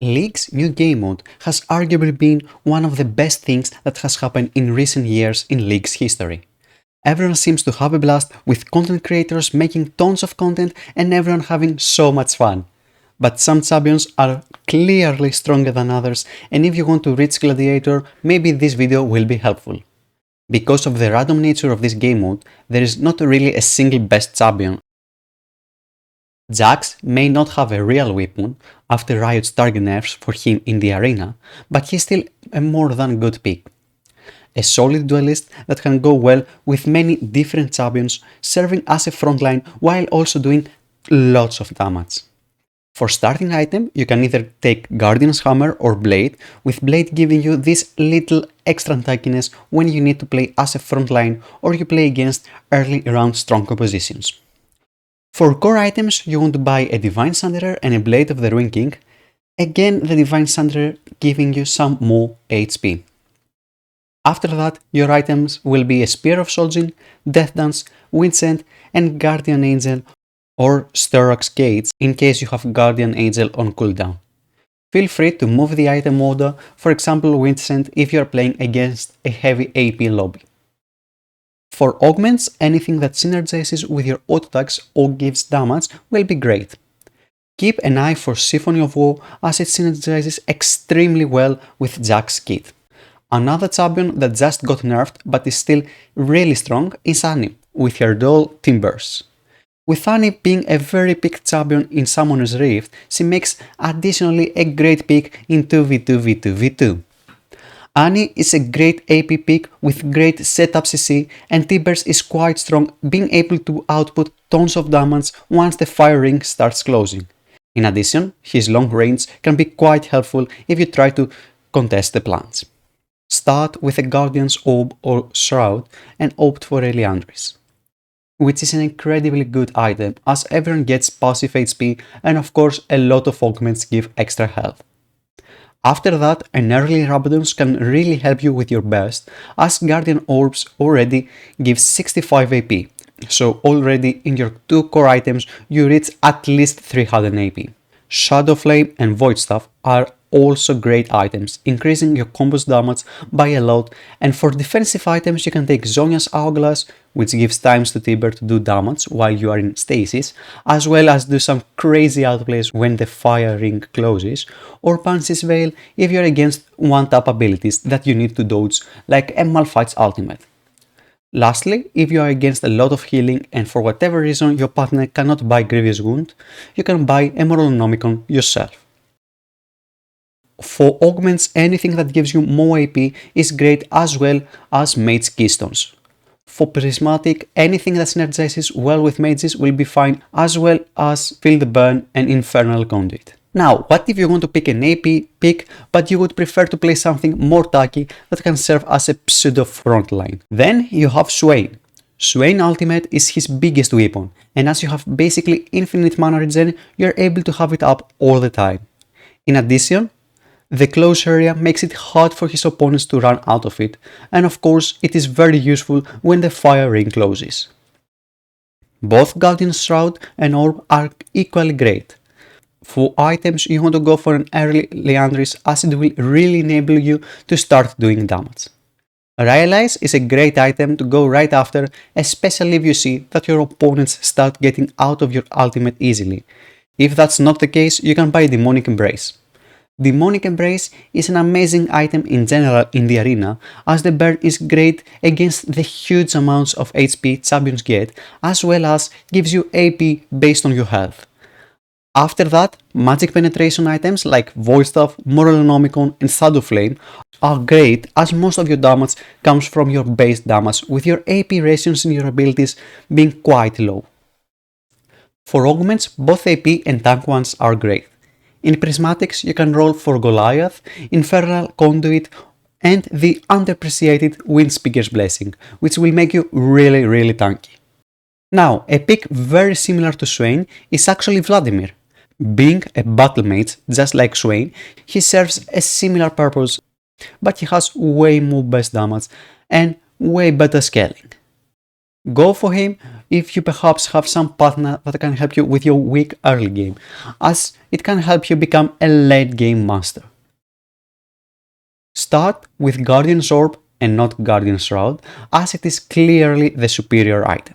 League's new game mode has arguably been one of the best things that has happened in recent years in League's history. Everyone seems to have a blast with content creators making tons of content and everyone having so much fun. But some champions are clearly stronger than others, and if you want to reach Gladiator, maybe this video will be helpful. Because of the random nature of this game mode, there is not really a single best champion. Jax may not have a real weapon after Riot's target nerfs for him in the arena, but he's still a more than good pick. A solid duelist that can go well with many different champions, serving as a frontline while also doing lots of damage. For starting item, you can either take Guardian's Hammer or Blade, with Blade giving you this little extra tankiness when you need to play as a frontline or you play against early round strong compositions. For core items, you want to buy a Divine Sunderer and a Blade of the Ruin King, again the Divine Sunderer giving you some more HP. After that, your items will be a Spear of Sol'jin, Death Dance, Windsent, and Guardian Angel or Storrock's Gates in case you have Guardian Angel on cooldown. Feel free to move the item order, for example Windsent if you are playing against a heavy AP lobby. For augments, anything that synergizes with your auto attacks or gives damage will be great. Keep an eye for Symphony of War as it synergizes extremely well with Jax's kit. Another champion that just got nerfed but is still really strong is Annie, with her dual Timbers. With Annie being a very picked champion in Summoner's Rift, she makes additionally a great pick in 2v2v2v2. Annie is a great AP pick with great setup CC, and Timbers is quite strong, being able to output tons of damage once the fire ring starts closing. In addition, his long range can be quite helpful if you try to contest the plants. Start with a Guardian's Orb or Shroud and opt for a Liandry's, which is an incredibly good item as everyone gets passive HP and of course a lot of augments give extra health. After that, an early Rabadons can really help you with your burst, as Guardian Orbs already give 65 AP, so already in your two core items you reach at least 300 AP. Shadow Flame and Void Staff are also great items, increasing your combo's damage by a lot, and for defensive items you can take Zhonya's Hourglass, which gives times to Tiber to do damage while you are in stasis, as well as do some crazy outplays when the fire ring closes, or Banshee's Veil if you're against one-tap abilities that you need to dodge, like a Malphite's ultimate. Lastly, if you are against a lot of healing and for whatever reason your partner cannot buy Grievous Wound, you can buy a Morolonomicon yourself. For augments, anything that gives you more AP is great, as well as Mage Keystones. For Prismatic, anything that synergizes well with mages will be fine, as well as Feel the Burn and Infernal Conduit. Now, what if you want to pick an AP pick, but you would prefer to play something more tanky that can serve as a pseudo frontline? Then you have Swain. Swain Ultimate is his biggest weapon, and as you have basically infinite mana regen, you are able to have it up all the time. In addition, the close area makes it hard for his opponents to run out of it, and of course it is very useful when the fire ring closes. Both Guardian's Shroud and Orb are equally great. For items you want to go for an early Liandry's, as it will really enable you to start doing damage. Realize is a great item to go right after, especially if you see that your opponents start getting out of your ultimate easily. If that's not the case, you can buy Demonic Embrace. Demonic Embrace is an amazing item in general in the arena, as the burn is great against the huge amounts of HP champions get, as well as gives you AP based on your health. After that, magic penetration items like Void Staff, Morolonomicon and Shadow Flame are great, as most of your damage comes from your base damage, with your AP ratios in your abilities being quite low. For augments, both AP and tank ones are great. In Prismatics, you can roll for Goliath, Infernal Conduit, and the underappreciated Windspeaker's Blessing, which will make you really tanky. Now, a pick very similar to Swain is actually Vladimir. Being a battle mage, just like Swain, he serves a similar purpose, but he has way more burst damage and way better scaling. Go for him if you perhaps have some partner that can help you with your weak early game, as it can help you become a late game master. Start with Guardian's Orb and not Guardian's Shroud, as it is clearly the superior item.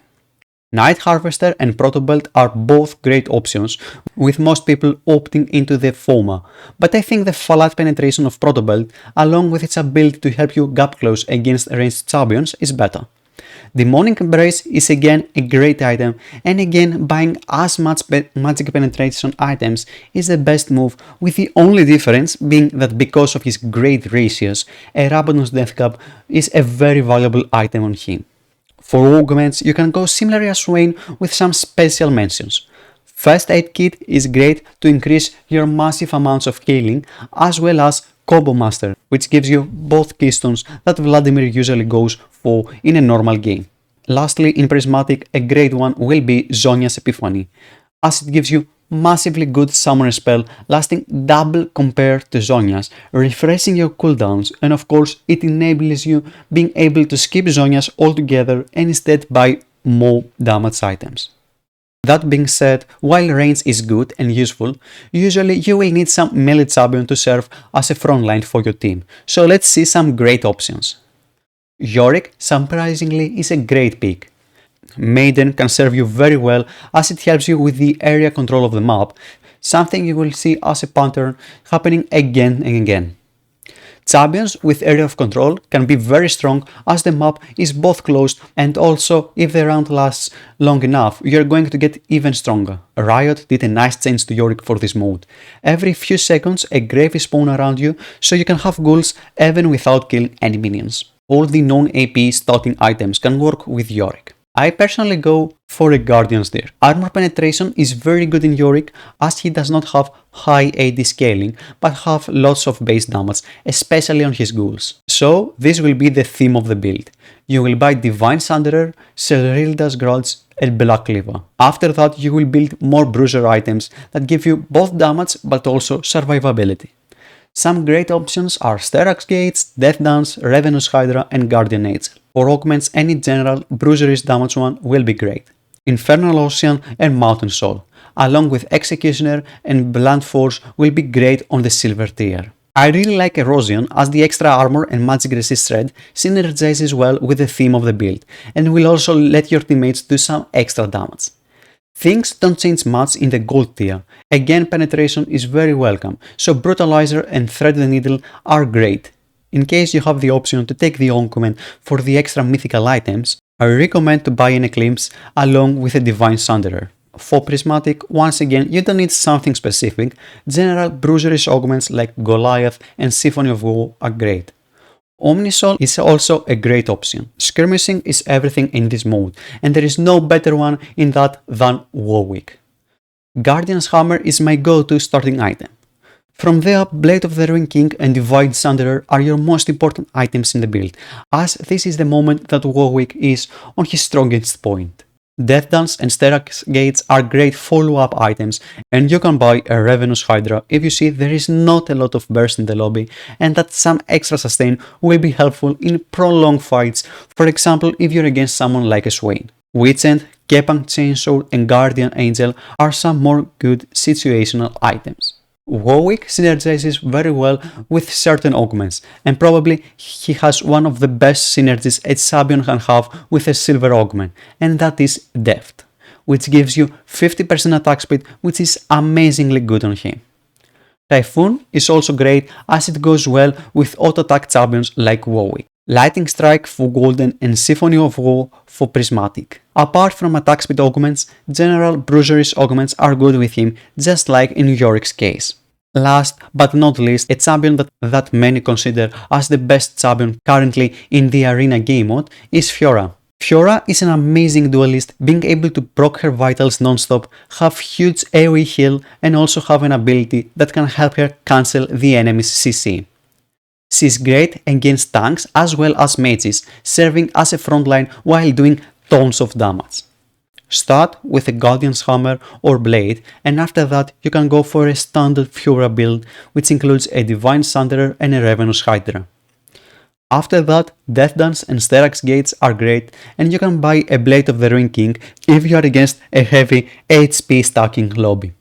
Night Harvester and Protobelt are both great options, with most people opting into the former, but I think the Fallout penetration of Protobelt, along with its ability to help you gap close against ranged champions, is better. Demonic Embrace is again a great item, and again buying as much magic penetration items is the best move, with the only difference being that because of his great ratios, a Rabadon's Death Cap is a very valuable item on him. For augments, you can go similar as Swain with some special mentions. First Aid Kit is great to increase your massive amounts of healing, as well as Combo Master, which gives you both keystones that Vladimir usually goes for in a normal game. Lastly, in Prismatic, a great one will be Zhonya's Epiphany, as it gives you massively good summoner spell lasting double compared to Zhonya's, refreshing your cooldowns, and of course it enables you being able to skip Zhonya's altogether and instead buy more damage items. That being said, while range is good and useful, usually you will need some melee champion to serve as a frontline for your team, so let's see some great options. Yorick, surprisingly, is a great pick. Maiden can serve you very well as it helps you with the area control of the map, something you will see as a pattern happening again and again. Champions with area of control can be very strong as the map is both closed, and also if the round lasts long enough you're going to get even stronger. Riot did a nice change to Yorick for this mode. Every few seconds a grave is spawned around you, so you can have ghouls even without killing any minions. All the non-AP starting items can work with Yorick. I personally go for a Guardian's Deer. Armor penetration is very good in Yorick as he does not have high AD scaling but have lots of base damage, especially on his ghouls. So this will be the theme of the build. You will buy Divine Sunderer, Selrilda's Grudge and Black Cleaver. After that you will build more bruiser items that give you both damage but also survivability. Some great options are Steraks Gates, Death Dance, Ravenous Hydra and Guardian Angel. For augments, any general bruiserist damage one will be great. Infernal Ocean and Mountain Soul, along with Executioner and Blunt Force will be great on the silver tier. I really like Erosion as the extra armor and magic resist shred synergizes well with the theme of the build and will also let your teammates do some extra damage. Things don't change much in the gold tier. Again, penetration is very welcome, so Brutalizer and Thread the Needle are great. In case you have the option to take the augment for the extra mythical items, I recommend to buy an Eclipse along with a Divine Sunderer. For Prismatic, once again you don't need something specific, general bruiserish augments like Goliath and Symphony of War are great. Omnisol is also a great option. Skirmishing is everything in this mode, and there is no better one in that than Warwick. Guardian's Hammer is my go-to starting item. From there, Blade of the Ruin King and Divine Sunderer are your most important items in the build, as this is the moment that Warwick is on his strongest point. Death Dance and Steraks Gates are great follow-up items, and you can buy a Ravenous Hydra if you see there is not a lot of burst in the lobby and that some extra sustain will be helpful in prolonged fights, for example if you're against someone like a Swain. Witchend, Kepang Chainsaw and Guardian Angel are some more good situational items. Warwick synergizes very well with certain augments, and probably he has one of the best synergies a champion can have with a silver augment, and that is Deft, which gives you 50% attack speed, which is amazingly good on him. Typhoon is also great as it goes well with auto-attack champions like Warwick. Lightning Strike for Golden and Symphony of War for Prismatic. Apart from attack speed augments, general bruiserish augments are good with him, just like in Yorick's case. Last but not least, a champion that many consider as the best champion currently in the arena game mode is Fiora. Fiora is an amazing duelist, being able to proc her vitals non-stop, have huge AoE heal and also have an ability that can help her cancel the enemy's CC. She's great against tanks as well as mages, serving as a frontline while doing tons of damage. Start with a Guardian's Hammer or Blade, and after that you can go for a standard Fiora build which includes a Divine Sunderer and a Ravenous Hydra. After that, Death Dance and Sterak's Gates are great, and you can buy a Blade of the Ruin King if you are against a heavy HP stacking lobby.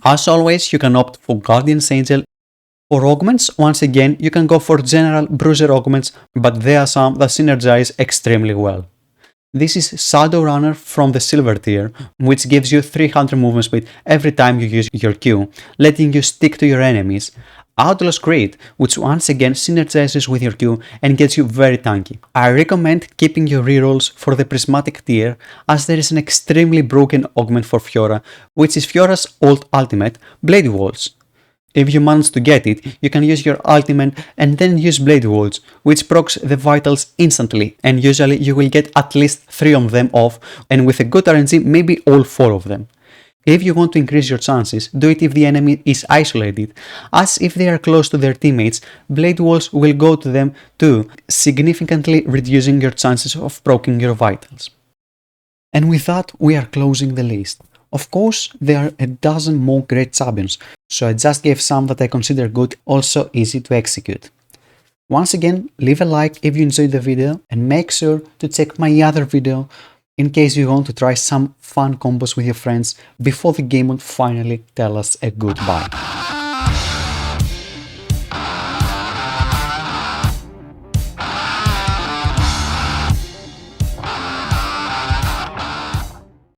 As always, you can opt for Guardian's Angel. For augments, once again, you can go for general bruiser augments, but there are some that synergize extremely well. This is Shadow Runner from the silver tier, which gives you 300 movement speed every time you use your Q, letting you stick to your enemies. Outlaw's Creed, which once again synergizes with your Q and gets you very tanky. I recommend keeping your rerolls for the Prismatic tier, as there is an extremely broken augment for Fiora, which is Fiora's old ultimate, Blade Walls. If you manage to get it, you can use your ultimate and then use Blade Walls, which procs the vitals instantly, and usually you will get at least 3 of them off, and with a good RNG maybe all 4 of them. If you want to increase your chances, do it if the enemy is isolated, as if they are close to their teammates, Blade Walls will go to them too, significantly reducing your chances of proccing your vitals. And with that, we are closing the list. Of course, there are a dozen more great champions, so I just gave some that I consider good, also easy to execute. Once again, leave a like if you enjoyed the video, and make sure to check my other video in case you want to try some fun combos with your friends before the game will finally tell us a goodbye.